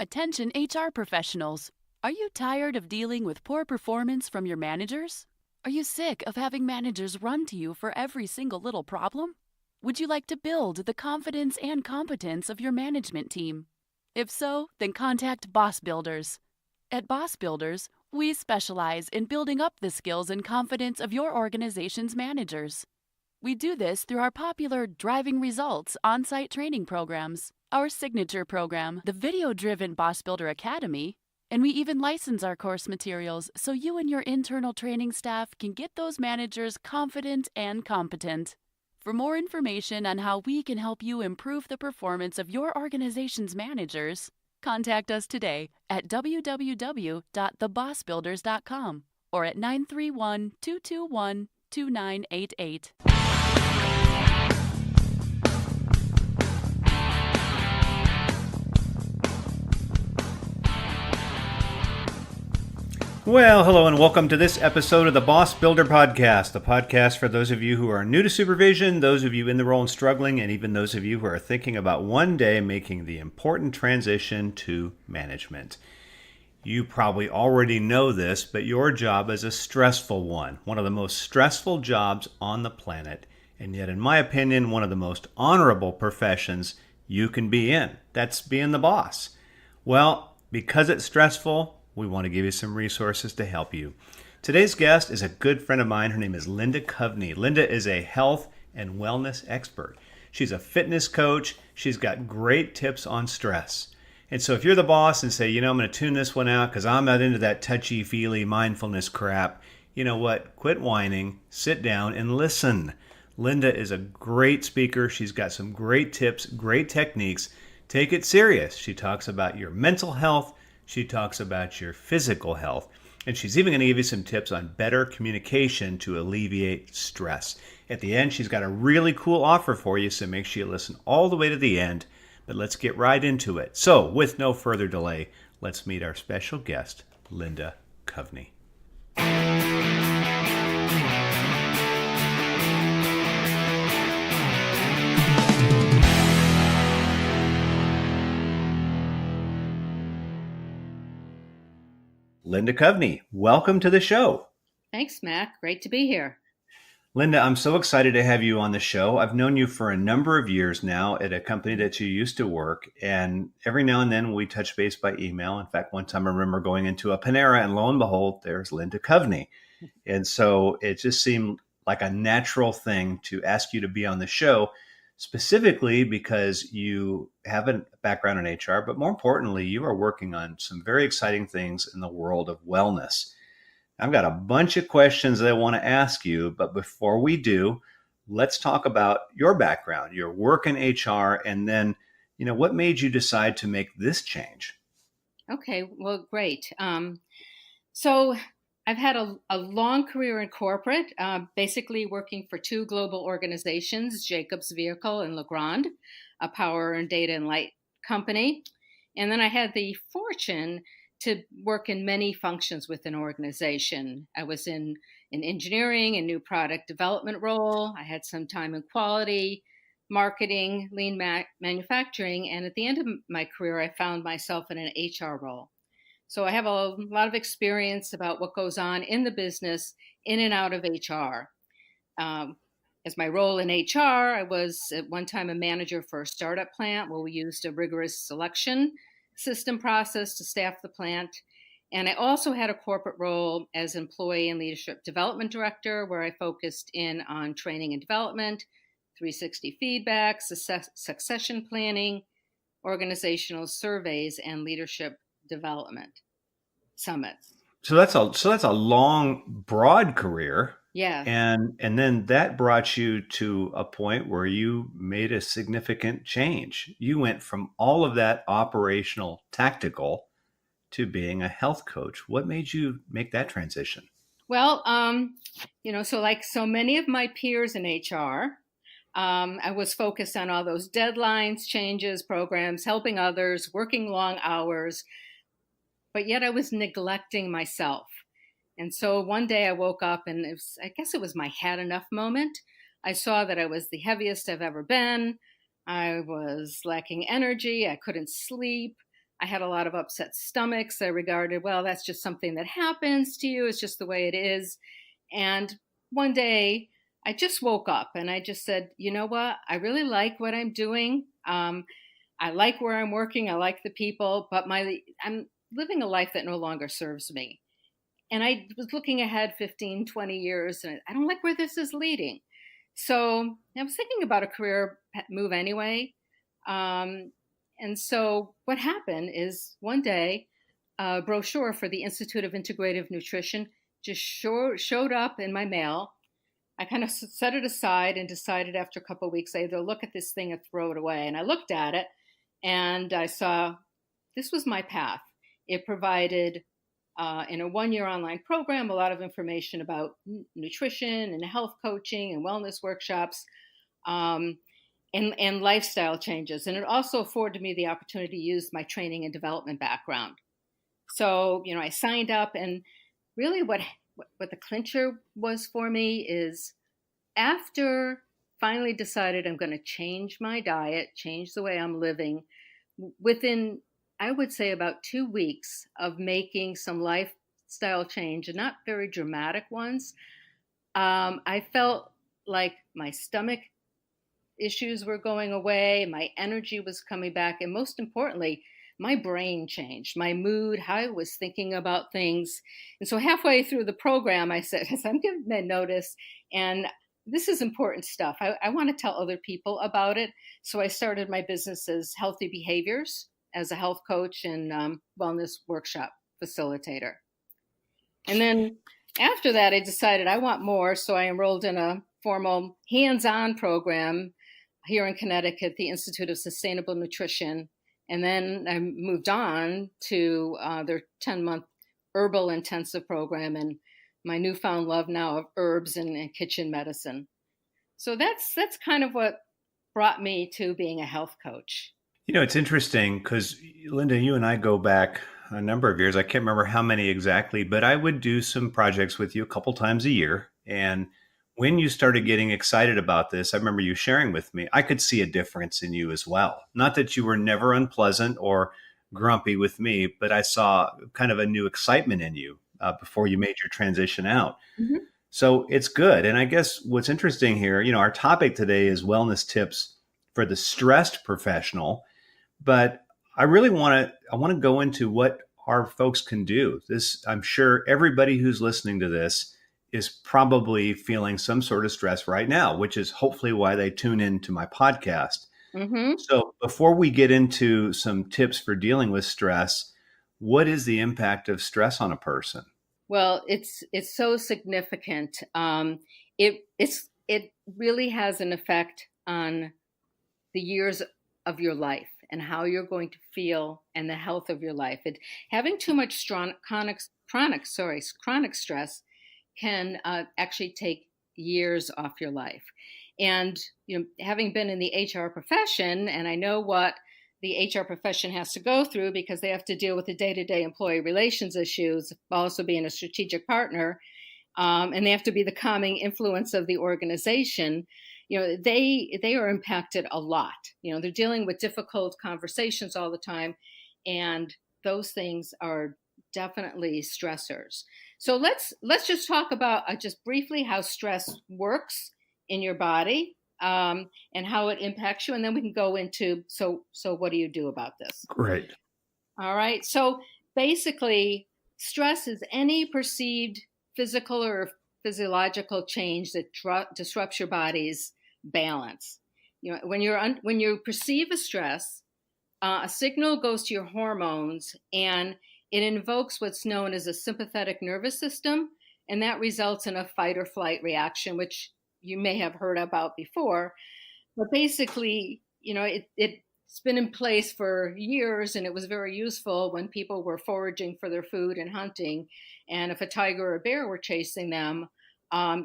Attention HR professionals. Are you tired of dealing with poor performance from your managers? Are you sick of having managers run to you for every single little problem? Would you like to build the confidence and competence of your management team? If so, then contact Boss Builders. At Boss Builders, we specialize in building up the skills and confidence of your organization's managers. We do this through our popular Driving Results on-site training programs, our signature program, the video-driven Boss Builder Academy, and we even license our course materials so you and your internal training staff can get those managers confident and competent. For more information on how we can help you improve the performance of your organization's managers, contact us today at www.thebossbuilders.com or at 931-221-2988. Well, hello and welcome to this episode of the Boss Builder Podcast, the podcast for those of you who are new to supervision, those of you in the role and struggling, and even those of you who are thinking about one day making the important transition to management. You probably already know this, but your job is a stressful one of the most stressful jobs on the planet, and yet, in my opinion, one of the most honorable professions you can be in. That's being the boss. Well, because it's stressful, we want to give you some resources to help you. Today's guest is a good friend of mine. Her name is Linda Coveney. Linda is a health and wellness expert. She's a fitness coach. She's got great tips on stress. And so if you're the boss and say, I'm going to tune this one out because I'm not into that touchy-feely mindfulness crap, you know what? Quit whining, sit down, and listen. Linda is a great speaker. She's got some great tips, great techniques. Take it serious. She talks about your mental health. She talks about your physical health, and she's even going to give you some tips on better communication to alleviate stress. At the end, she's got a really cool offer for you, so make sure you listen all the way to the end, but let's get right into it. So, with no further delay, let's meet our special guest, Linda Coveney. Linda Coveney, welcome to the show. Thanks, Mac. Great to be here. Linda, I'm so excited to have you on the show. I've known you for a number of years now at a company that you used to work, and every now and then we touch base by email. In fact, one time I remember going into a Panera, and lo and behold, there's Linda Coveney. And so it just seemed like a natural thing to ask you to be on the show, specifically because you have a background in HR, but more importantly, you are working on some very exciting things in the world of wellness. I've got a bunch of questions that I want to ask you, but before we do, let's talk about your background, your work in HR, and then, what made you decide to make this change? Okay, well, great. So I've had a long career in corporate, basically working for two global organizations, Jacobs Vehicle and Legrand, a power and data and light company. And then I had the fortune to work in many functions within an organization. I was in engineering and new product development role. I had some time in quality, marketing, lean manufacturing. And at the end of my career, I found myself in an HR role. So I have a lot of experience about what goes on in the business, in and out of HR. As my role in HR, I was at one time a manager for a startup plant where we used a rigorous selection system process to staff the plant. And I also had a corporate role as employee and leadership development director, where I focused in on training and development, 360 feedback, succession planning, organizational surveys, and leadership development summits. So that's a long, broad career. Yeah. And then that brought you to a point where you made a significant change. You went from all of that operational tactical to being a health coach. What made you make that transition? Well, so like so many of my peers in HR, I was focused on all those deadlines, changes, programs, helping others, working long hours, but yet I was neglecting myself. And so one day I woke up and I guess it was my had enough moment. I saw that I was the heaviest I've ever been. I was lacking energy. I couldn't sleep. I had a lot of upset stomachs. I regarded, well, that's just something that happens to you. It's just the way it is. And one day I just woke up and I just said, you know what? I really like what I'm doing. I like where I'm working. I like the people, but I'm living a life that no longer serves me. And I was looking ahead 15, 20 years, and I don't like where this is leading. So I was thinking about a career move anyway. Um, and so what happened is one day, a brochure for the Institute of Integrative Nutrition just showed up in my mail. I kind of set it aside and decided after a couple of weeks, I either look at this thing or throw it away. And I looked at it and I saw this was my path. It provided, in a 1 year online program, a lot of information about nutrition and health coaching and wellness workshops, um, and lifestyle changes. And it also afforded me the opportunity to use my training and development background. So, I signed up, and really what the clincher was for me is after finally decided I'm going to change my diet, change the way I'm living, within, I would say, about 2 weeks of making some lifestyle change, and not very dramatic ones, I felt like my stomach issues were going away, my energy was coming back, and most importantly, my brain changed, my mood, how I was thinking about things. And so halfway through the program, I said, I'm giving a notice, and this is important stuff. I want to tell other people about it. So I started my business as Healthy Behaviors, as a health coach and wellness workshop facilitator. And then after that, I decided I want more. So I enrolled in a formal hands-on program here in Connecticut, the Institute of Sustainable Nutrition. And then I moved on to their 10-month herbal intensive program and my newfound love now of herbs and kitchen medicine. So that's kind of what brought me to being a health coach. It's interesting because, Linda, you and I go back a number of years. I can't remember how many exactly, but I would do some projects with you a couple times a year. And when you started getting excited about this, I remember you sharing with me, I could see a difference in you as well. Not that you were never unpleasant or grumpy with me, but I saw kind of a new excitement in you before you made your transition out. Mm-hmm. So it's good. And I guess what's interesting here, our topic today is wellness tips for the stressed professional. But I really want to go into what our folks can do. I'm sure everybody who's listening to this is probably feeling some sort of stress right now, which is hopefully why they tune into my podcast. Mm-hmm. So before we get into some tips for dealing with stress, what is the impact of stress on a person? Well, it's so significant. It really has an effect on the years of your life and how you're going to feel and the health of your life. Having too much chronic stress can actually take years off your life. And having been in the HR profession, and I know what the HR profession has to go through because they have to deal with the day-to-day employee relations issues, also being a strategic partner, and they have to be the calming influence of the organization. They are impacted a lot. They're dealing with difficult conversations all the time, and those things are definitely stressors. So let's just talk about just briefly how stress works in your body, and how it impacts you, and then we can go into so what do you do about this? Great. All right. So basically, stress is any perceived physical or physiological change that disrupts your body's balance. When you perceive a stress, a signal goes to your hormones, and it invokes what's known as a sympathetic nervous system, and that results in a fight or flight reaction, which you may have heard about before. But basically, it's been in place for years, and it was very useful when people were foraging for their food and hunting. And if a tiger or a bear were chasing them,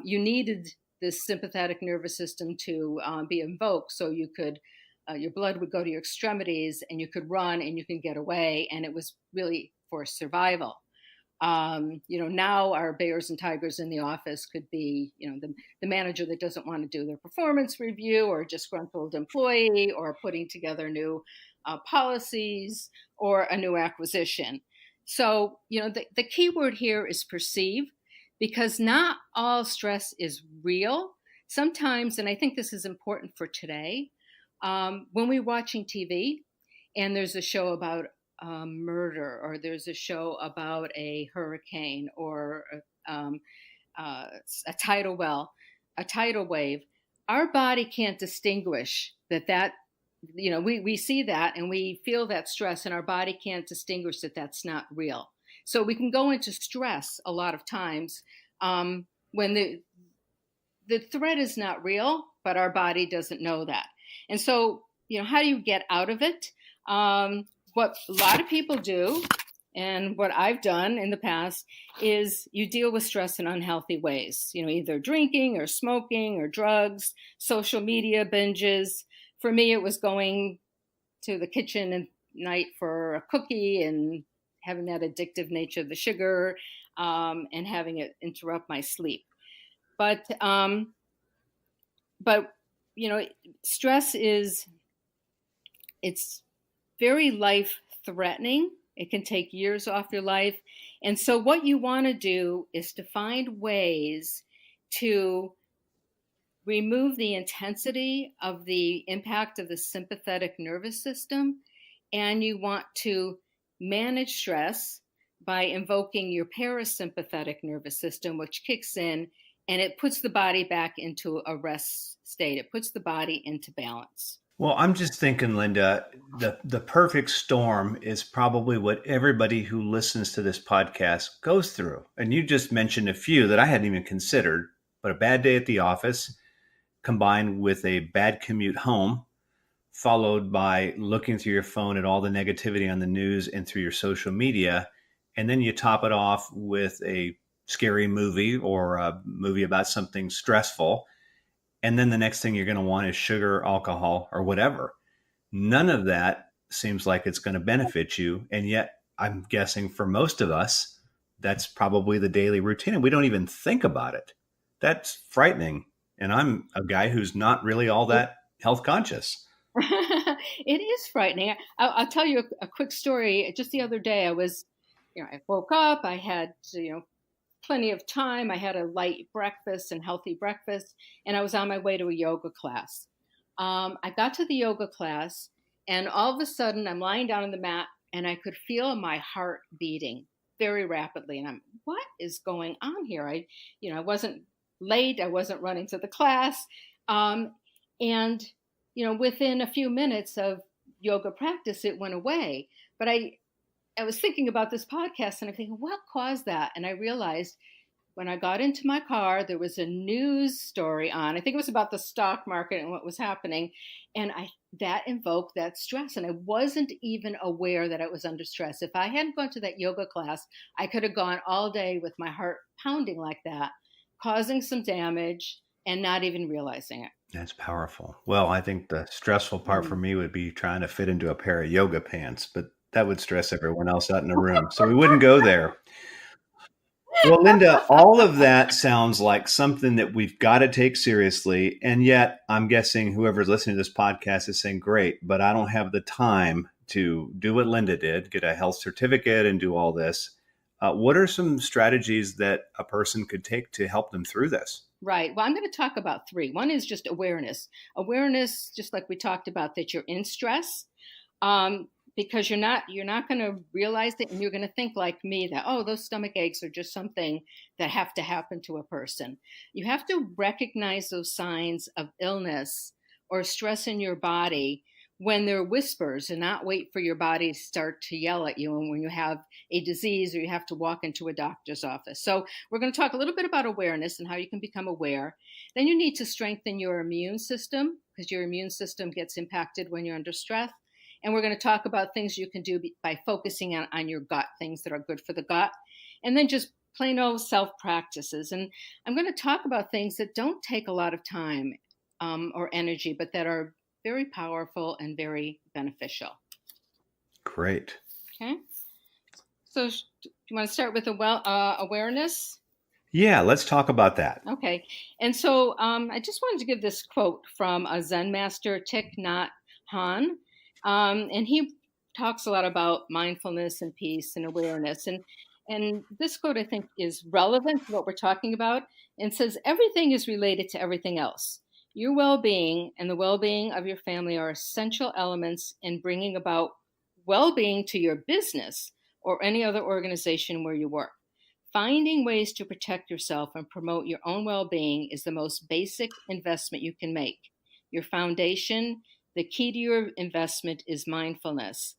you needed this sympathetic nervous system to be invoked, so you could, your blood would go to your extremities, and you could run, and you can get away. And it was really for survival. Now our bears and tigers in the office could be, the manager that doesn't want to do their performance review, or a disgruntled employee, or putting together new policies, or a new acquisition. So, the key word here is perceive, because not all stress is real. Sometimes, and I think this is important for today, when we're watching TV and there's a show about murder, or there's a show about a hurricane, or a tidal well, a tidal wave, our body can't distinguish that we see that and we feel that stress, and our body can't distinguish that that's not real. So we can go into stress a lot of times when the threat is not real, but our body doesn't know that. And so, how do you get out of it? What a lot of people do, and what I've done in the past, is you deal with stress in unhealthy ways, either drinking or smoking or drugs, social media binges. For me, it was going to the kitchen at night for a cookie and having that addictive nature of the sugar, and having it interrupt my sleep. But stress it's very life threatening. It can take years off your life. And so what you want to do is to find ways to remove the intensity of the impact of the sympathetic nervous system. And you want to manage stress by invoking your parasympathetic nervous system, which kicks in and it puts the body back into a rest state. It puts the body into balance. Well, I'm just thinking, Linda, the perfect storm is probably what everybody who listens to this podcast goes through. And you just mentioned a few that I hadn't even considered, but a bad day at the office combined with a bad commute home, followed by looking through your phone at all the negativity on the news and through your social media. And then you top it off with a scary movie or a movie about something stressful. And then the next thing you're going to want is sugar, alcohol, or whatever. None of that seems like it's going to benefit you. And yet, I'm guessing for most of us, that's probably the daily routine. And we don't even think about it. That's frightening. And I'm a guy who's not really all that health conscious. It is frightening. I'll tell you a quick story. Just the other day, I woke up, I had, plenty of time. I had a light breakfast and healthy breakfast, and I was on my way to a yoga class. I got to the yoga class, and all of a sudden I'm lying down on the mat, and I could feel my heart beating very rapidly. And what is going on here? I wasn't late. I wasn't running to the class. And within a few minutes of yoga practice, it went away. But I was thinking about this podcast, and I'm thinking, what caused that? And I realized when I got into my car, there was a news story on. I think it was about the stock market and what was happening. And that invoked that stress. And I wasn't even aware that I was under stress. If I hadn't gone to that yoga class, I could have gone all day with my heart pounding like that, causing some damage and not even realizing it. That's powerful. Well, I think the stressful part for me would be trying to fit into a pair of yoga pants, but that would stress everyone else out in the room. So we wouldn't go there. Well, Linda, all of that sounds like something that we've got to take seriously. And yet I'm guessing whoever's listening to this podcast is saying, great, but I don't have the time to do what Linda did, get a health certificate and do all this. What are some strategies that a person could take to help them through this? Right. Well, I'm going to talk about three. One is just awareness. Awareness, just like we talked about, that you're in stress. Because you're not going to realize it, and you're going to think like me that, oh, those stomach aches are just something that have to happen to a person. You have to recognize those signs of illness or stress in your body when they're whispers, and not wait for your body to start to yell at you, and when you have a disease or you have to walk into a doctor's office. So we're going to talk a little bit about awareness and how you can become aware. Then you need to strengthen your immune system, because your immune system gets impacted when you're under stress. And we're going to talk about things you can do by focusing on your gut, things that are good for the gut. And then just plain old self-practices. And I'm going to talk about things that don't take a lot of time or energy, but that are very powerful and very beneficial. Great. Okay. So do you want to start with awareness? Yeah, let's talk about that. Okay. And so I just wanted to give this quote from a Zen master, Thich Nhat Hanh. And he talks a lot about mindfulness and peace and awareness. And this quote, I think, is relevant to what we're talking about and says everything is related to everything else. Your well-being and the well-being of your family are essential elements in bringing about well-being to your business or any other organization where you work. Finding ways to protect yourself and promote your own well-being is the most basic investment you can make. Your foundation, the key to your investment is mindfulness.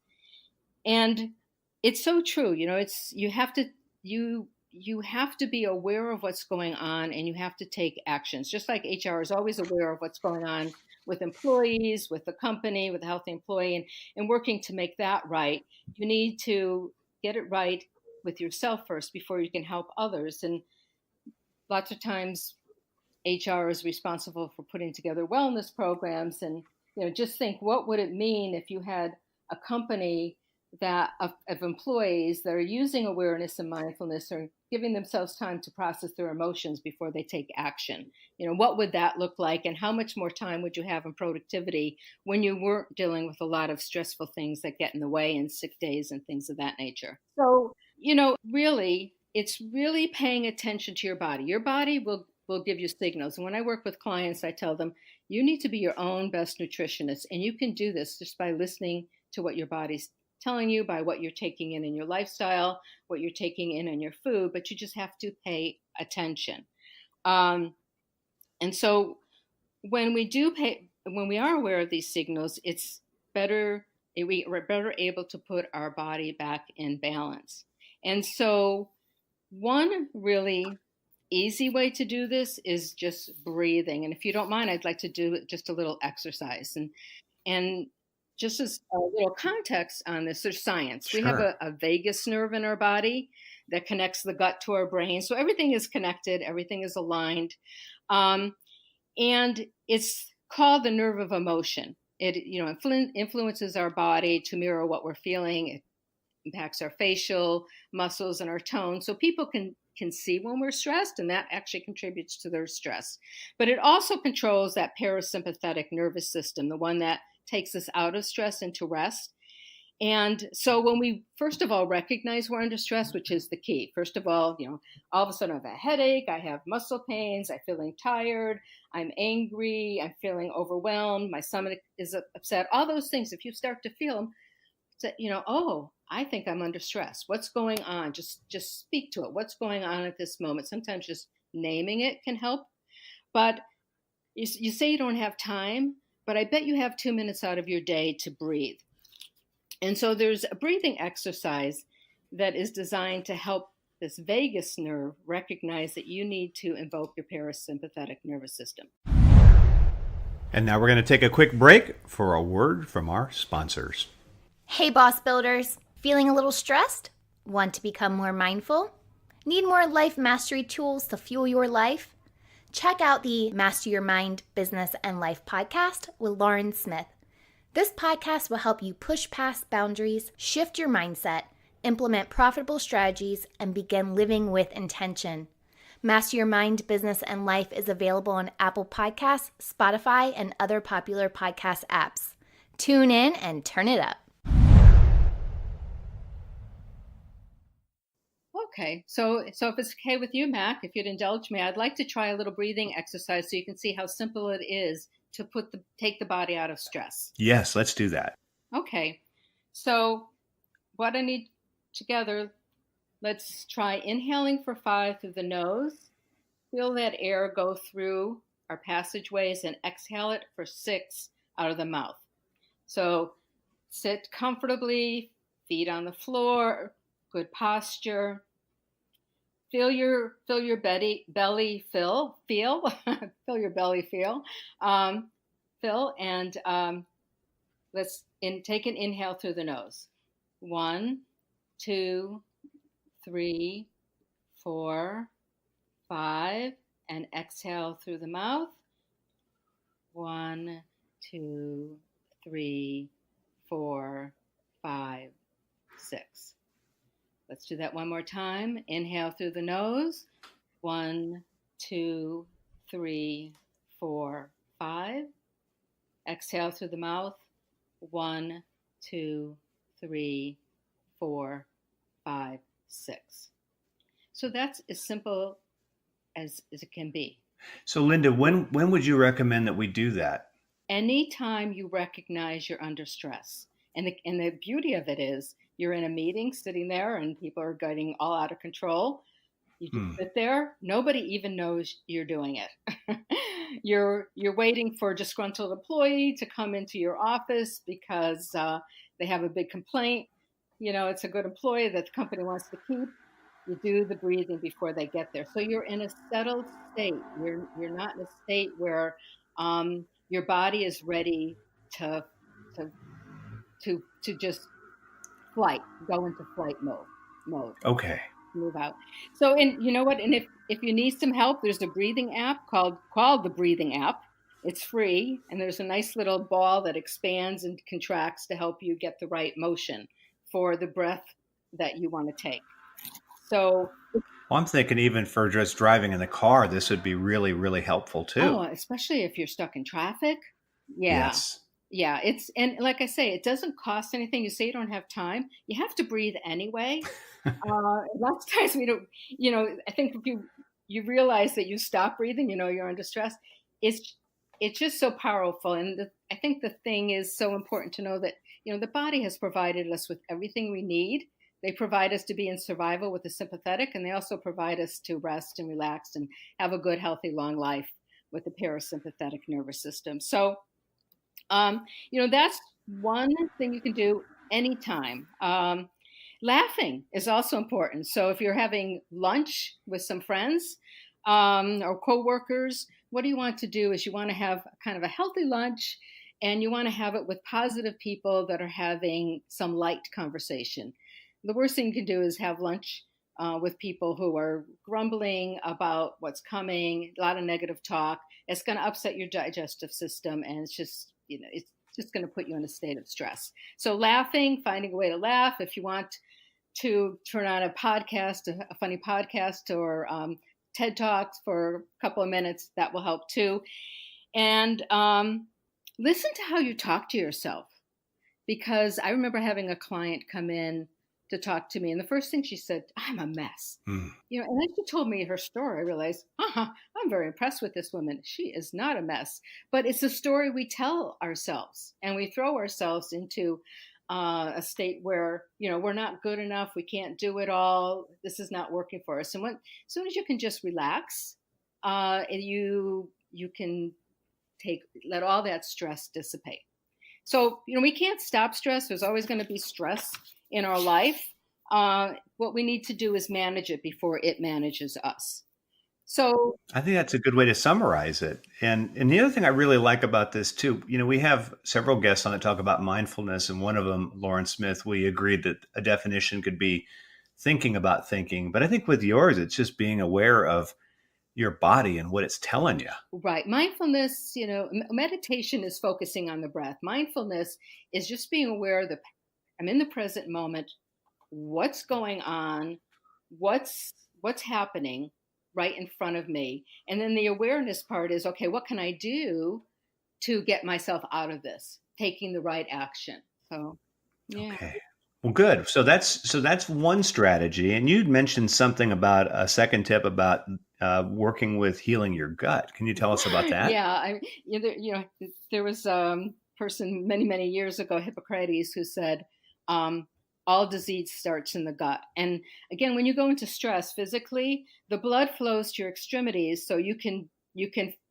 And it's so true. It's you have to be aware of what's going on and you have to take actions. Just like HR is always aware of what's going on with employees, with the company, with a healthy employee, and working to make that right. You need to get it right with yourself first before you can help others. And lots of times HR is responsible for putting together wellness programs, and just think, what would it mean if you had a company that of employees that are using awareness and mindfulness or giving themselves time to process their emotions before they take action? What would that look like, and how much more time would you have in productivity when you weren't dealing with a lot of stressful things that get in the way, and sick days and things of that nature? So, really, it's really paying attention to your body. Your body will give you signals. And when I work with clients, I tell them, you need to be your own best nutritionist. And you can do this just by listening to what your body's telling you, by what you're taking in your lifestyle, what you're taking in your food, but you just have to pay attention. And so when we are aware of these signals, it's better, we're better able to put our body back in balance. And so one really easy way to do this is just breathing. And if you don't mind, I'd like to do just a little exercise. And just as a little context on this, there's science. Sure. We have a vagus nerve in our body that connects the gut to our brain. So everything is connected, everything is aligned. And it's called the nerve of emotion. It influences our body to mirror what we're feeling. It impacts our facial muscles and our tone. So people can see when we're stressed, and that actually contributes to their stress. But it also controls that parasympathetic nervous system, the one that takes us out of stress into rest. And so when we first of all recognize we're under stress, which is the key, first of all of a sudden I have a headache, I have muscle pains, I'm feeling tired, I'm angry, I'm feeling overwhelmed, my stomach is upset, all those things, if you start to feel them, oh, I think I'm under stress. What's going on? Just speak to it. What's going on at this moment? Sometimes just naming it can help. But you say you don't have time, but I bet you have 2 minutes out of your day to breathe. And so there's a breathing exercise that is designed to help this vagus nerve recognize that you need to invoke your parasympathetic nervous system. And now we're going to take a quick break for a word from our sponsors. Hey, boss builders. Feeling a little stressed? Want to become more mindful? Need more life mastery tools to fuel your life? Check out the Master Your Mind, Business, and Life podcast with Lauren Smith. This podcast will help you push past boundaries, shift your mindset, implement profitable strategies, and begin living with intention. Master Your Mind, Business, and Life is available on Apple Podcasts, Spotify, and other popular podcast apps. Tune in and turn it up. Okay, so if it's okay with you, Mac, if you'd indulge me, I'd like to try a little breathing exercise so you can see how simple it is to take the body out of stress. Yes, let's do that. Okay, so what I need together, let's try inhaling for 5 through the nose. Feel that air go through our passageways and exhale it for 6 out of the mouth. So sit comfortably, feet on the floor, good posture. Feel your belly fill. Feel your belly fill. And let's take an inhale through the nose. 1, 2, 3, 4, 5, and exhale through the mouth. 1, 2, 3, 4, 5, 6. Let's do that one more time. Inhale through the nose. 1, 2, 3, 4, 5. Exhale through the mouth. 1, 2, 3, 4, 5, 6. So that's as simple as it can be. So, Linda, when would you recommend that we do that? Anytime you recognize you're under stress. And the beauty of it is you're in a meeting sitting there and people are getting all out of control. You just Hmm. sit there. Nobody even knows you're doing it. You're waiting for a disgruntled employee to come into your office because they have a big complaint. It's a good employee that the company wants to keep. You do the breathing before they get there. So you're in a settled state. You're not in a state where your body is ready to to to just go into flight mode. Okay. Move out. So, and you know what? And if you need some help, there's a breathing app called the Breathing app. It's free, and there's a nice little ball that expands and contracts to help you get the right motion for the breath that you want to take. So, Well, I'm thinking even for just driving in the car, this would be really, really helpful too. especially if you're stuck in traffic. Yeah. Yes. Yeah, and like I say, it doesn't cost anything. You say you don't have time, you have to breathe anyway. Lots of times we don't, I think if you realize that you stop breathing, you're under stress. It's just so powerful. And I think the thing is so important to know that, the body has provided us with everything we need. They provide us to be in survival with the sympathetic, and they also provide us to rest and relax and have a good, healthy, long life with the parasympathetic nervous system. So, that's one thing you can do anytime. Laughing is also important. So if you're having lunch with some friends or coworkers, what you want to do is you want to have kind of a healthy lunch, and you want to have it with positive people that are having some light conversation. The worst thing you can do is have lunch with people who are grumbling about what's coming, a lot of negative talk. It's going to upset your digestive system, and it's just going to put you in a state of stress. So laughing, finding a way to laugh. If you want to turn on a podcast, a funny podcast, or TED Talks for a couple of minutes, that will help too. And listen to how you talk to yourself, because I remember having a client come in to talk to me, and the first thing she said, "I'm a mess." And then she told me her story. I realized, I'm very impressed with this woman. She is not a mess, but it's a story we tell ourselves, and we throw ourselves into a state where we're not good enough, we can't do it all, this is not working for us. And as soon as you can just relax, you can let all that stress dissipate. So we can't stop stress. There's always going to be stress in our life. What we need to do is manage it before it manages us. So I think that's a good way to summarize it. And the other thing I really like about this too, we have several guests on that talk about mindfulness, and one of them, Lauren Smith, we agreed that a definition could be thinking about thinking. But I think with yours, it's just being aware of your body and what it's telling you. Right. Mindfulness, meditation is focusing on the breath. Mindfulness is just being aware that I'm in the present moment. What's going on? What's happening right in front of me? And then the awareness part is, okay, what can I do to get myself out of this? Taking the right action. So, yeah. Okay. Well, good. So that's one strategy. And you'd mentioned something about a second tip about working with healing your gut. Can you tell us about that? Yeah. There was a person many, many years ago, Hippocrates, who said, all disease starts in the gut. And again, when you go into stress physically, the blood flows to your extremities, so you can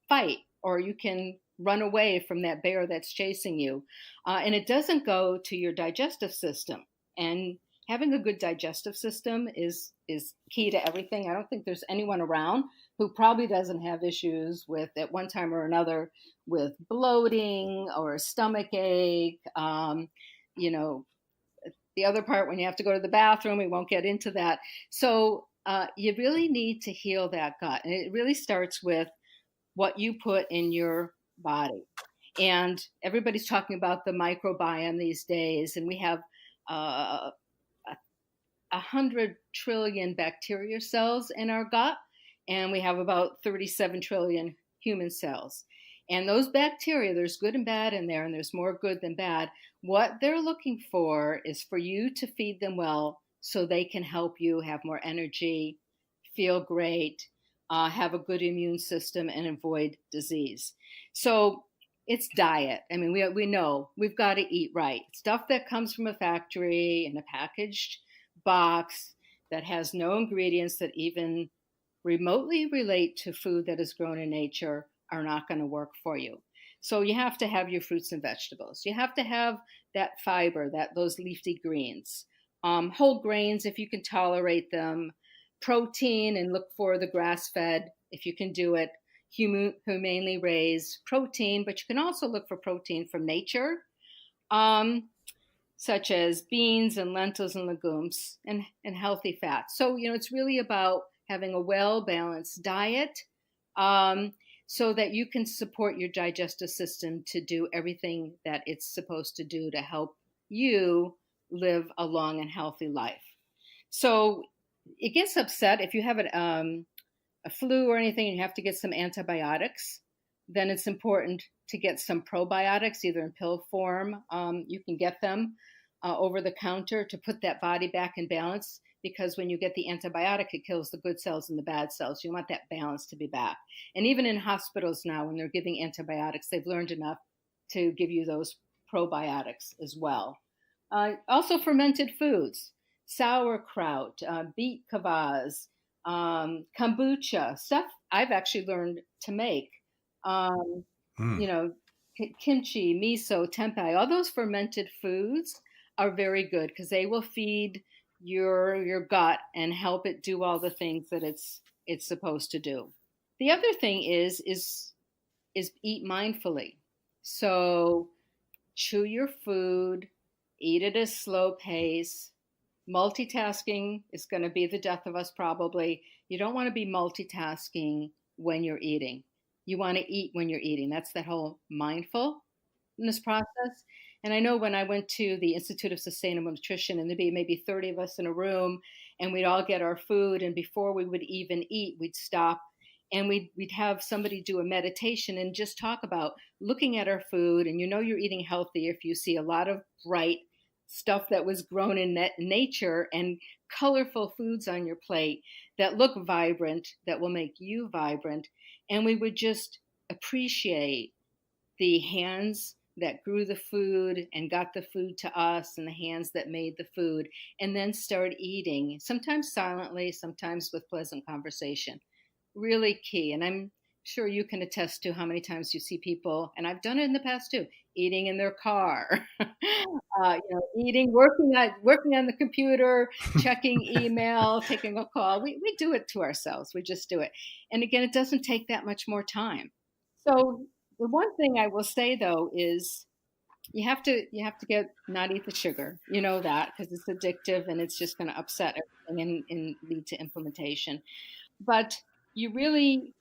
fight, or you can run away from that bear that's chasing you. And it doesn't go to your digestive system. And having a good digestive system is key to everything. I don't think there's anyone around who probably doesn't have issues with, at one time or another, with bloating or stomach ache. The other part, when you have to go to the bathroom, we won't get into that. So you really need to heal that gut. And it really starts with what you put in your body. And everybody's talking about the microbiome these days. And we have 100 trillion bacteria cells in our gut. And we have about 37 trillion human cells. And those bacteria, there's good and bad in there, and there's more good than bad. What they're looking for is for you to feed them well so they can help you have more energy, feel great, have a good immune system, and avoid disease. So it's diet. I mean, we know we've got to eat right. Stuff that comes from a factory in a packaged box that has no ingredients that even remotely relate to food that is grown in nature are not going to work for you. So you have to have your fruits and vegetables. You have to have that fiber, those leafy greens, whole grains if you can tolerate them, protein, and look for the grass-fed if you can do it, humanely raised protein, but you can also look for protein from nature, such as beans and lentils and legumes, and healthy fats. So, it's really about having a well-balanced diet, so that you can support your digestive system to do everything that it's supposed to do to help you live a long and healthy life. So it gets upset if you have a flu or anything and you have to get some antibiotics. Then it's important to get some probiotics, either in pill form. You can get them over the counter to put that body back in balance, because when you get the antibiotic, it kills the good cells and the bad cells. You want that balance to be back. And even in hospitals now, when they're giving antibiotics, they've learned enough to give you those probiotics as well. Also fermented foods, sauerkraut, beet kvass, kombucha, stuff I've actually learned to make. Kimchi, miso, tempeh, all those fermented foods are very good because they will feed your gut and help it do all the things that it's supposed to do. The other thing is eat mindfully. So chew your food, eat at a slow pace. Multitasking is going to be the death of us probably. You don't want to be multitasking when you're eating. You want to eat when you're eating. That's that whole mindfulness process. And I know when I went to the Institute of Sustainable Nutrition, and there'd be maybe 30 of us in a room, and we'd all get our food, and before we would even eat, we'd stop and we'd have somebody do a meditation and just talk about looking at our food. And you're eating healthy if you see a lot of bright stuff that was grown in nature and colorful foods on your plate that look vibrant, that will make you vibrant. And we would just appreciate the hands that grew the food and got the food to us, and the hands that made the food, and then start eating, sometimes silently, sometimes with pleasant conversation. Really key. And I'm sure you can attest to how many times you see people, and I've done it in the past too, eating in their car, eating, working on the computer, checking email, taking a call. We do it to ourselves. We just do it. And again, it doesn't take that much more time. So the one thing I will say though is you have to not eat the sugar. You know that because it's addictive and it's just going to upset everything and lead to inflammation. But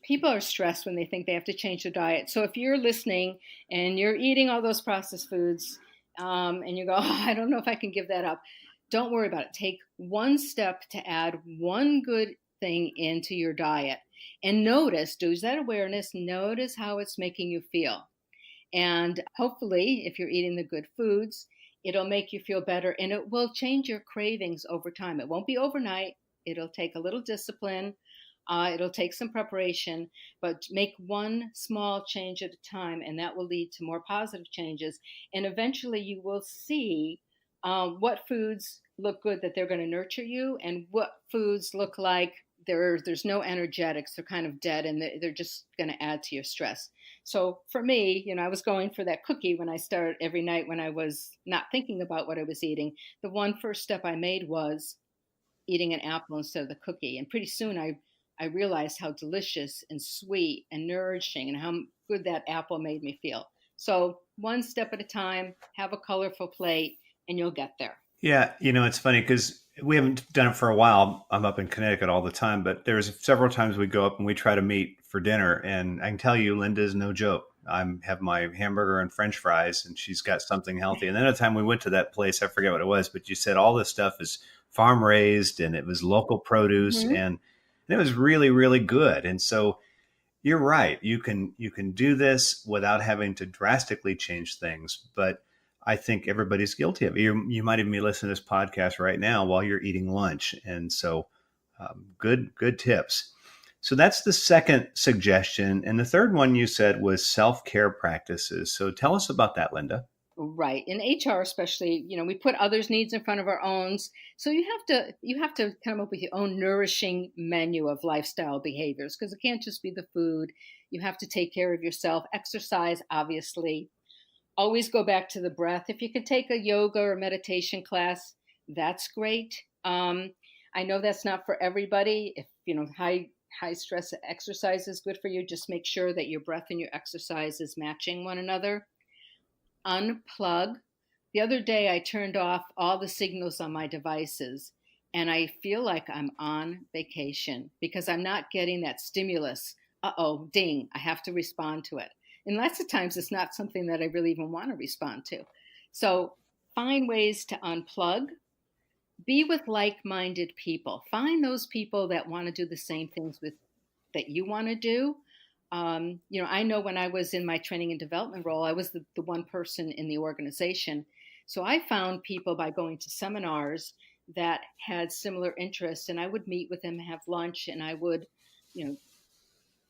people are stressed when they think they have to change their diet. So if you're listening and you're eating all those processed foods, and you go, I don't know if I can give that up, don't worry about it. Take one step to add one good thing into your diet and notice that awareness, notice how it's making you feel. And hopefully, if you're eating the good foods, it'll make you feel better and it will change your cravings over time. It won't be overnight. It'll take a little discipline. It'll take some preparation, but make one small change at a time, and that will lead to more positive changes. And eventually you will see what foods look good, that they're going to nurture you, and what foods look like there's no energetics, they're kind of dead, and they're just going to add to your stress. So for me, I was going for that cookie when I started every night when I was not thinking about what I was eating. The first step I made was eating an apple instead of the cookie. And pretty soon I realized how delicious and sweet and nourishing and how good that apple made me feel. So one step at a time, have a colorful plate, and you'll get there. Yeah, it's funny because we haven't done it for a while. I'm up in Connecticut all the time, but there's several times we go up and we try to meet for dinner. And I can tell you, Linda is no joke. I have my hamburger and French fries, and she's got something healthy. And then a time we went to that place, I forget what it was, but you said all this stuff is farm raised and it was local produce, and it was really, really good. And so You're right. You can do this without having to drastically change things, but I think everybody's guilty of it. You might even be listening to this podcast right now while you're eating lunch, and so good tips. So that's the second suggestion, and the third one you said was self-care practices. So tell us about that, Linda. Right. In HR especially, we put others' needs in front of our own. So you have to come up with your own nourishing menu of lifestyle behaviors because it can't just be the food. You have to take care of yourself, exercise, obviously. Always go back to the breath. If you could take a yoga or meditation class, that's great. I know that's not for everybody. If high stress exercise is good for you, just make sure that your breath and your exercise is matching one another. Unplug. The other day, I turned off all the signals on my devices, and I feel like I'm on vacation because I'm not getting that stimulus. Uh-oh, ding, I have to respond to it. And lots of times it's not something that I really even want to respond to. So find ways to unplug. Be with like-minded people. Find those people that want to do the same things that you want to do. I know when I was in my training and development role, I was the one person in the organization. So I found people by going to seminars that had similar interests, and I would meet with them, have lunch, and I would,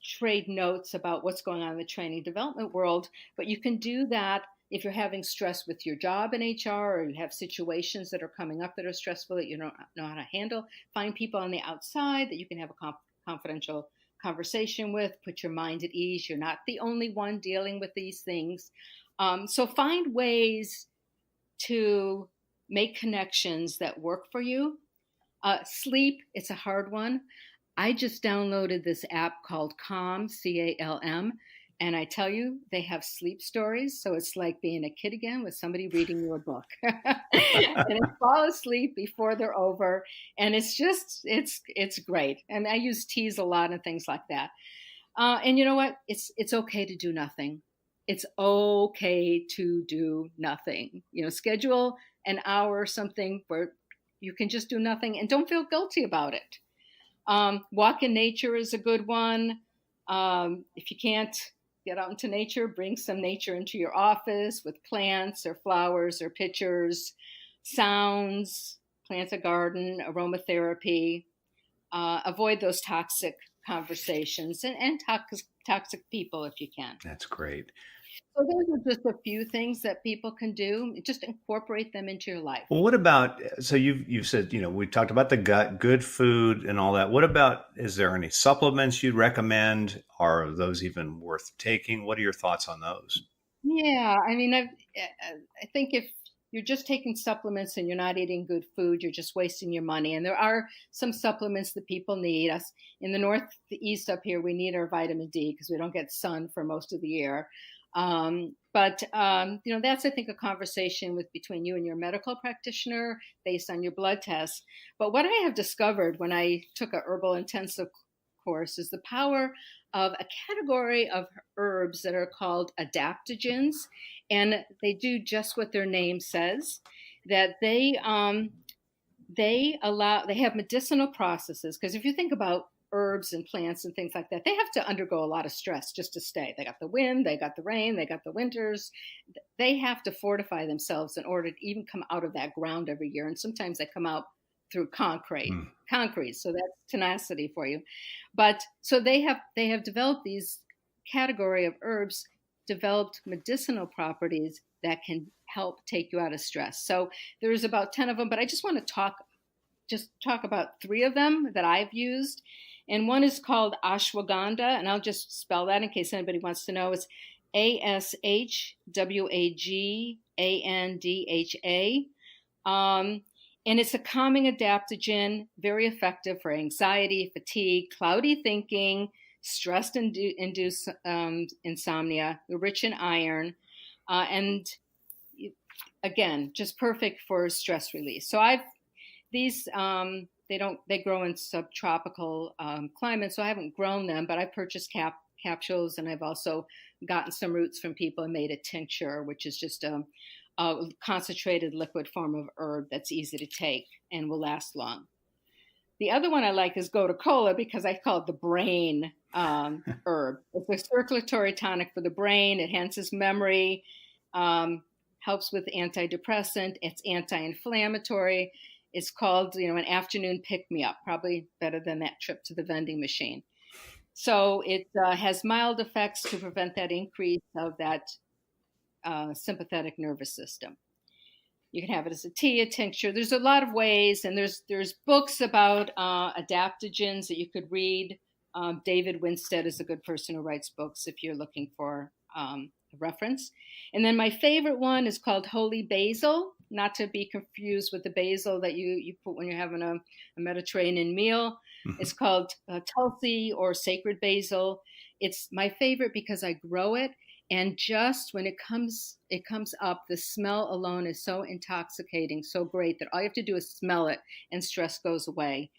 trade notes about what's going on in the training development world. But you can do that if you're having stress with your job in HR or you have situations that are coming up that are stressful that you don't know how to handle. Find people on the outside that you can have a confidential conversation with, put your mind at ease. You're not the only one dealing with these things. So find ways to make connections that work for you. Sleep, it's a hard one. I just downloaded this app called Calm, CALM, and I tell you, they have sleep stories. So it's like being a kid again with somebody reading you a book. And I fall asleep before they're over. And it's great. And I use teas a lot and things like that. And you know what? It's okay to do nothing. It's okay to do nothing. Schedule an hour or something where you can just do nothing and don't feel guilty about it. Walk in nature is a good one. If you can't get out into nature, bring some nature into your office with plants or flowers or pictures, sounds, plant a garden, aromatherapy. Avoid those toxic conversations and toxic people if you can. That's great. So those are just a few things that people can do. Just incorporate them into your life. Well, what about, so you've said, we talked about the gut, good food and all that. What about, is there any supplements you'd recommend? Are those even worth taking? What are your thoughts on those? Yeah, I mean, I think if you're just taking supplements and you're not eating good food, you're just wasting your money. And there are some supplements that people need. Us in the Northeast up here, we need our vitamin D because we don't get sun for most of the year. But that's, I think, a conversation between you and your medical practitioner based on your blood tests. But what I have discovered when I took a herbal intensive course is the power of a category of herbs that are called adaptogens, and they do just what their name says. That they have medicinal processes. Because if you think about herbs and plants and things like that, they have to undergo a lot of stress just to stay. They got the wind, they got the rain, they got the winters. They have to fortify themselves in order to even come out of that ground every year. And sometimes they come out through concrete. So that's tenacity for you. But so they have developed these category of herbs, developed medicinal properties that can help take you out of stress. So there's about 10 of them, but I just want to talk about 3 of them that I've used. And one is called ashwagandha, and I'll just spell that in case anybody wants to know. It's ASHWAGANDHA. And it's a calming adaptogen, very effective for anxiety, fatigue, cloudy thinking, stress-induced insomnia, rich in iron, and again, just perfect for stress release. So these they grow in subtropical climates, so I haven't grown them, but I purchased capsules, and I've also gotten some roots from people and made a tincture, which is just a concentrated liquid form of herb that's easy to take and will last long. The other one I like is gotu kola because I call it the brain herb. It's a circulatory tonic for the brain. It enhances memory, um, helps with antidepressant. It's anti-inflammatory. It's called, an afternoon pick-me-up, probably better than that trip to the vending machine. So it has mild effects to prevent that increase of that sympathetic nervous system. You can have it as a tea, a tincture. There's a lot of ways, and there's books about adaptogens that you could read. David Winstead is a good person who writes books if you're looking for a reference. And then my favorite one is called Holy Basil, not to be confused with the basil that you put when you're having a Mediterranean meal. It's called Tulsi or sacred basil. It's my favorite because I grow it. And just when it comes up, the smell alone is so intoxicating, so great that all you have to do is smell it and stress goes away.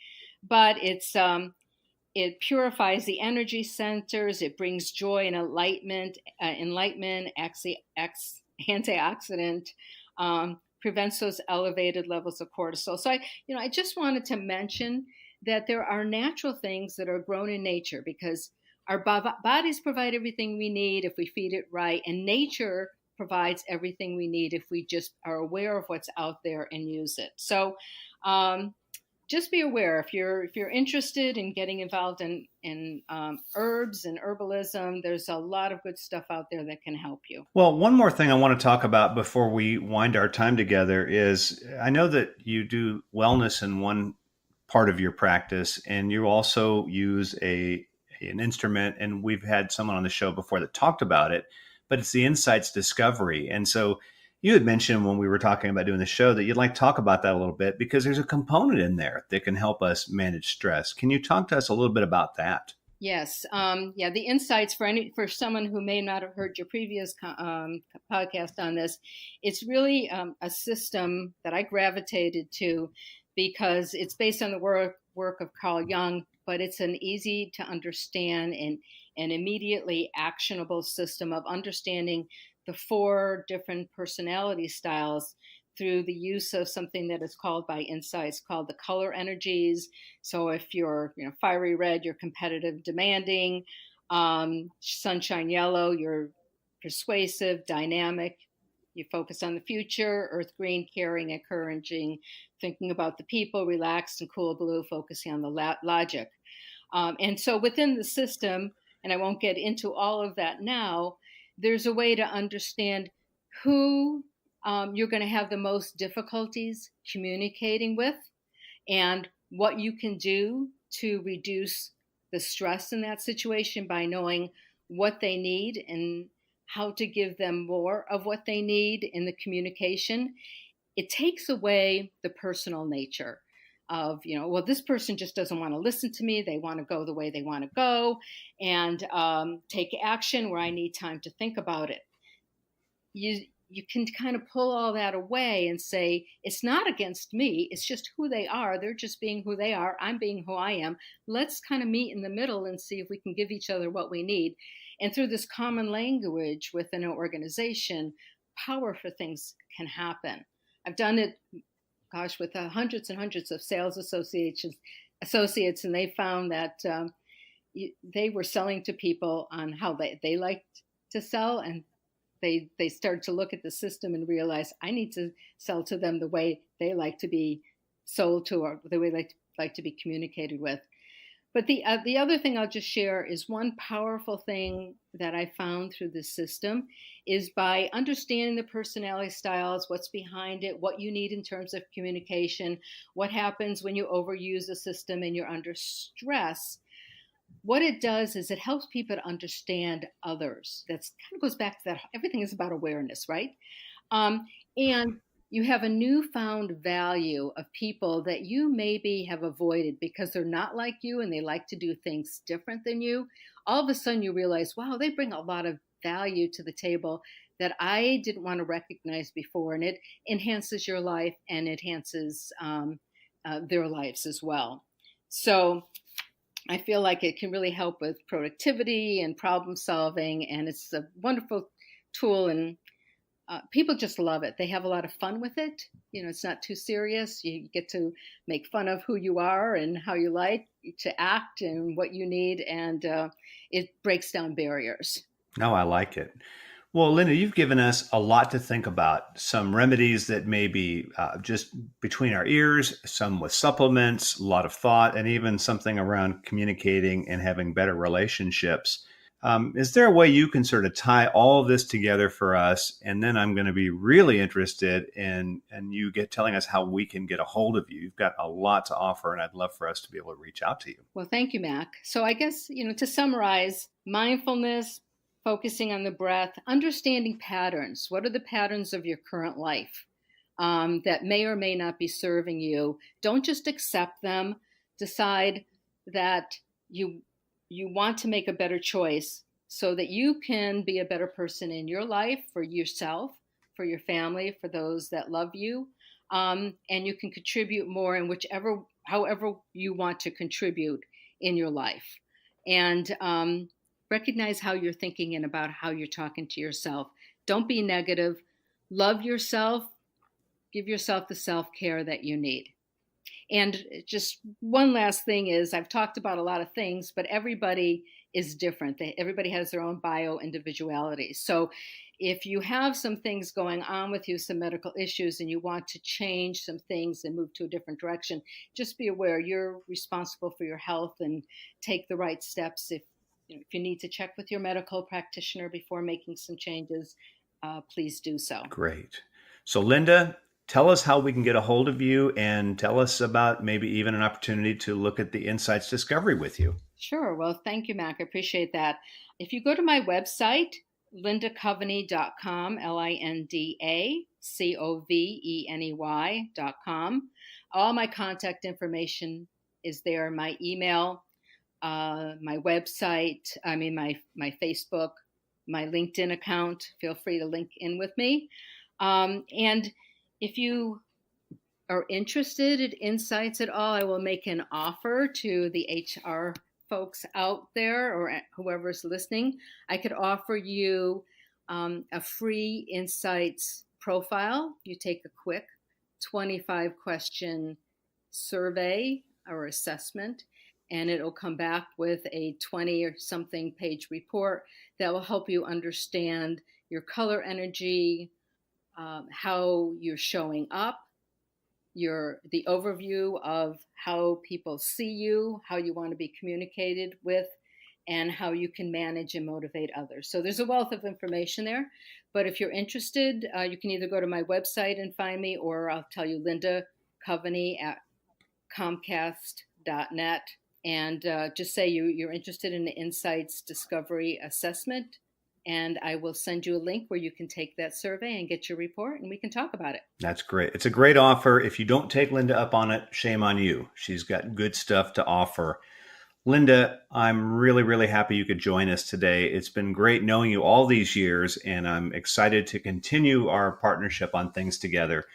But it purifies the energy centers. It brings joy and enlightenment, antioxidant, prevents those elevated levels of cortisol. So I just wanted to mention that there are natural things that are grown in nature because our bodies provide everything we need if we feed it right, and nature provides everything we need if we just are aware of what's out there and use it. So just be aware if you're interested in getting involved in herbs and herbalism. There's a lot of good stuff out there that can help you. Well, one more thing I want to talk about before we wind our time together is I know that you do wellness in one part of your practice, and you also use an instrument, and we've had someone on the show before that talked about it, but it's the insights discovery. And so you had mentioned when we were talking about doing the show that you'd like to talk about that a little bit because there's a component in there that can help us manage stress. Can you talk to us a little bit about that? Yes. The insights for someone who may not have heard your previous podcast on this, it's really a system that I gravitated to because it's based on the work of Carl Jung, but it's an easy to understand and immediately actionable system of understanding the 4 different personality styles through the use of something that is called by insights called the color energies. So if you're fiery red, you're competitive, demanding. Sunshine yellow, you're persuasive, dynamic. You focus on the future. Earth green, caring, encouraging, thinking about the people. Relaxed and cool blue, focusing on the logic. And so within the system, and I won't get into all of that now, there's a way to understand who you're going to have the most difficulties communicating with and what you can do to reduce the stress in that situation by knowing what they need and how to give them more of what they need in the communication. It takes away the personal nature of, this person just doesn't want to listen to me. They want to go the way they want to go and take action where I need time to think about it. You can kind of pull all that away and say, it's not against me. It's just who they are. They're just being who they are. I'm being who I am. Let's kind of meet in the middle and see if we can give each other what we need. And through this common language within an organization, powerful things can happen. I've done it, with hundreds and hundreds of sales associates, and they found that they were selling to people on how they liked to sell, and they started to look at the system and realize I need to sell to them the way they like to be sold to, or the way they like to be communicated with. But the other thing I'll just share is one powerful thing that I found through this system is by understanding the personality styles, what's behind it, what you need in terms of communication, what happens when you overuse the system and you're under stress. What it does is it helps people to understand others. That kind of goes back to that. Everything is about awareness, right? And you have a newfound value of people that you maybe have avoided because they're not like you and they like to do things different than you. All of a sudden you realize, wow, they bring a lot of value to the table that I didn't want to recognize before. And it enhances your life and enhances their lives as well. So I feel like it can really help with productivity and problem solving. And it's a wonderful tool and people just love it. They have a lot of fun with it. It's not too serious. You get to make fun of who you are and how you like to act and what you need, and it breaks down barriers. No, I like it. Well, Linda, you've given us a lot to think about. Some remedies that may be just between our ears, some with supplements, a lot of thought, and even something around communicating and having better relationships. Is there a way you can sort of tie all of this together for us? And then I'm going to be really interested in you telling us how we can get a hold of you. You've got a lot to offer, and I'd love for us to be able to reach out to you. Well, thank you, Mac. So I guess, to summarize, mindfulness, focusing on the breath, understanding patterns. What are the patterns of your current life that may or may not be serving you? Don't just accept them. Decide that you want to make a better choice so that you can be a better person in your life, for yourself, for your family, for those that love you. And you can contribute more in however you want to contribute in your life. And recognize how you're thinking and about how you're talking to yourself. Don't be negative. Love yourself. Give yourself the self-care that you need. And just one last thing is, I've talked about a lot of things, but everybody is different. Everybody has their own bio-individuality. So if you have some things going on with you, some medical issues, and you want to change some things and move to a different direction, just be aware you're responsible for your health and take the right steps. If you need to check with your medical practitioner before making some changes, please do so. Great. So Linda, tell us how we can get a hold of you, and tell us about maybe even an opportunity to look at the Insights Discovery with you. Sure. Well, thank you, Mac. I appreciate that. If you go to my website, lindacoveney.com, LindaCoveney.com, all my contact information is there. My email, my website, my Facebook, my LinkedIn account. Feel free to link in with me. And if you are interested in insights at all, I will make an offer to the HR folks out there, or whoever's listening. I could offer you a free insights profile. You take a quick 25-question survey or assessment, and it'll come back with a 20 or something page report that will help you understand your color energy, how you're showing up, the overview of how people see you, how you want to be communicated with, and how you can manage and motivate others. So there's a wealth of information there. But if you're interested, you can either go to my website and find me, or I'll tell you Linda Coveney at Comcast.net. And just say you're interested in the Insights Discovery Assessment, and I will send you a link where you can take that survey and get your report, and we can talk about it. That's great. It's a great offer. If you don't take Linda up on it, shame on you. She's got good stuff to offer. Linda, I'm really, really happy you could join us today. It's been great knowing you all these years, and I'm excited to continue our partnership on things together.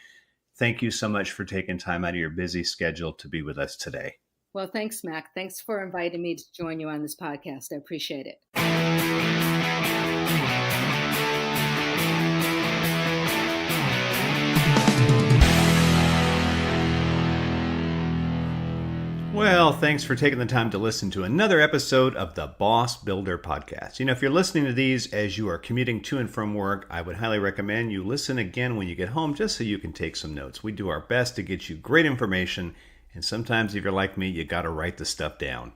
Thank you so much for taking time out of your busy schedule to be with us today. Well, thanks, Mac. Thanks for inviting me to join you on this podcast. I appreciate it. Well, thanks for taking the time to listen to another episode of the Boss Builder Podcast. If you're listening to these as you are commuting to and from work, I would highly recommend you listen again when you get home, just so you can take some notes. We do our best to get you great information, and sometimes if you're like me, you got to write the stuff down.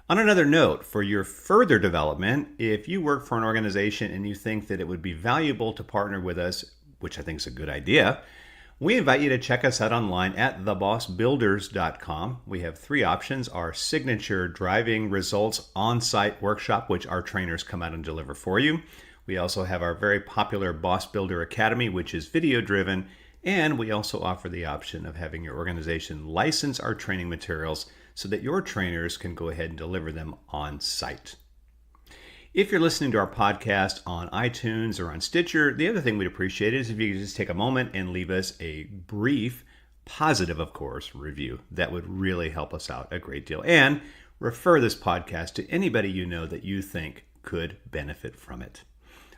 On another note, for your further development, if you work for an organization and you think that it would be valuable to partner with us, which I think is a good idea, we invite you to check us out online at thebossbuilders.com. We have 3 options: our signature driving results on-site workshop, which our trainers come out and deliver for you. We also have our very popular Boss Builder Academy, which is video-driven. And we also offer the option of having your organization license our training materials so that your trainers can go ahead and deliver them on-site. If you're listening to our podcast on iTunes or on Stitcher, the other thing we'd appreciate is if you could just take a moment and leave us a brief, positive, of course, review. That would really help us out a great deal. And refer this podcast to anybody you know that you think could benefit from it.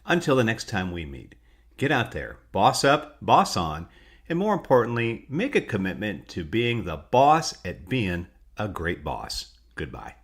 Until the next time we meet, Get out there, boss up, boss on, and more importantly, make a commitment to being the boss at being a great boss. Goodbye.